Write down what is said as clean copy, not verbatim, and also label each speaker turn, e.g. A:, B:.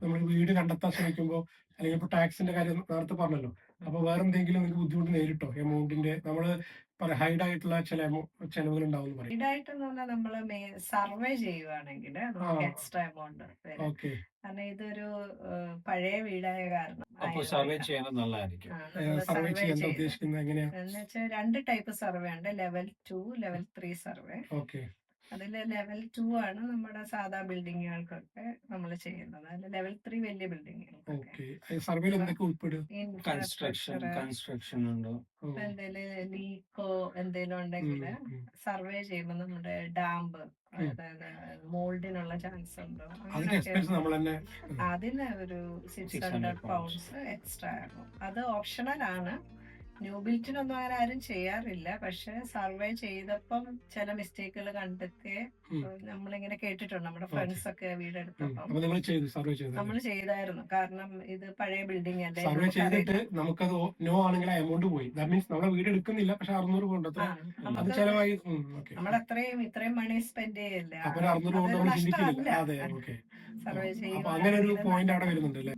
A: നമ്മൾ വീട് കണ്ടെത്താൻ ശ്രമിക്കുമ്പോൾ അല്ലെങ്കിൽ ഇപ്പൊ ടാക്സിന്റെ കാര്യം നേരത്തെ പറഞ്ഞല്ലോ, അപ്പൊ വേറെ എന്തെങ്കിലും നിങ്ങൾക്ക് ബുദ്ധിമുട്ട് നേരിട്ടോ? എമൗണ്ടിന്റെ നമ്മള് ഹൈഡ് ആയിട്ടുള്ള ചില ചെലവുകൾ ഉണ്ടാവും പറയും.
B: ഇതായിട്ടെന്ന് പറഞ്ഞാൽ നമ്മള് സർവേ ചെയ്യുവാണെങ്കിൽ നമുക്ക് എക്സ്ട്രാ എമൗണ്ട് വരും.
A: ഓക്കെ.
B: കാരണം ഇതൊരു പഴയ വീടായ കാരണം
C: അപ്പൊ സർവേ ചെയ്യണം നല്ലതായിരിക്കും.
B: നമ്മള്
A: സർവേ
B: സർവേ
A: ചെയ്യാൻ
B: ചെയ്ത്
A: ഉദ്ദേശിക്കുന്നത് എങ്ങനെയാ?
B: എന്ന് വെച്ചാൽ 2 ടൈപ്പ് സർവേ ഉണ്ട്. Level 2, level 3 survey.
A: ഓക്കെ.
B: അതിൽ ലെവൽ 2 ആണ് നമ്മുടെ സാധാ ബിൽഡിങ്ങുകൾക്കൊക്കെ നമ്മൾ ചെയ്യുന്നത്. അതിൽ ലെവൽ 3 വലിയ ബിൽഡിങ്ങുകൾക്കൊക്കെ.
A: ഓക്കെ. സർവേയിൽ എന്തൊക്കെ ഉൾപ്പെടും?
C: കൺസ്ട്രക്ഷൻ ഉണ്ടോ,
B: എന്തെങ്കിലും ലീക്കോ എന്തെങ്കിലും ഉണ്ടെങ്കിൽ സർവേ ചെയ്യുമ്പോൾ നമ്മുടെ ഡാമ്പ്, അതായത് മോൾഡിനുള്ള ചാൻസ് ഉണ്ടോ, അതിന് ഒരു 600 പൗണ്ട്സ് എക്സ്ട്രാ ആകും. അത് ഓപ്ഷണൽ ആണ്. ന്യൂ ബിൽറ്റിനൊന്നും അങ്ങനെ ആരും ചെയ്യാറില്ല. പക്ഷെ സർവേ ചെയ്തപ്പം ചില മിസ്റ്റേക്കുകൾ കണ്ടെത്തി നമ്മളിങ്ങനെ കേട്ടിട്ടുണ്ട്. നമ്മുടെ ഫ്രണ്ട്സ് ഒക്കെ വീടെടുത്തപ്പം നമ്മൾ ചെയ്തായിരുന്നു. കാരണം ഇത് പഴയ ബിൽഡിംഗ് അല്ലേ,
A: സർവേ ചെയ്തിട്ട് നമുക്കത് നോ ആണെങ്കിൽ എമൗണ്ട് പോയി. ദാറ്റ് മീൻസ് നമ്മളെ വീട് എടുക്കുന്നില്ല, പക്ഷെ 600 കൊണ്ട് അത് ചെലവായി.
B: നമ്മൾ ഇത്രയും മണി സ്പെൻഡ് ചെയ്യില്ല.
A: സർവേ
B: സർവേ
A: ചെയ്യുമ്പോൾ അങ്ങനെ ഒരു പോയിന്റ് അവിടെ വരുന്നുണ്ട് അല്ലേ?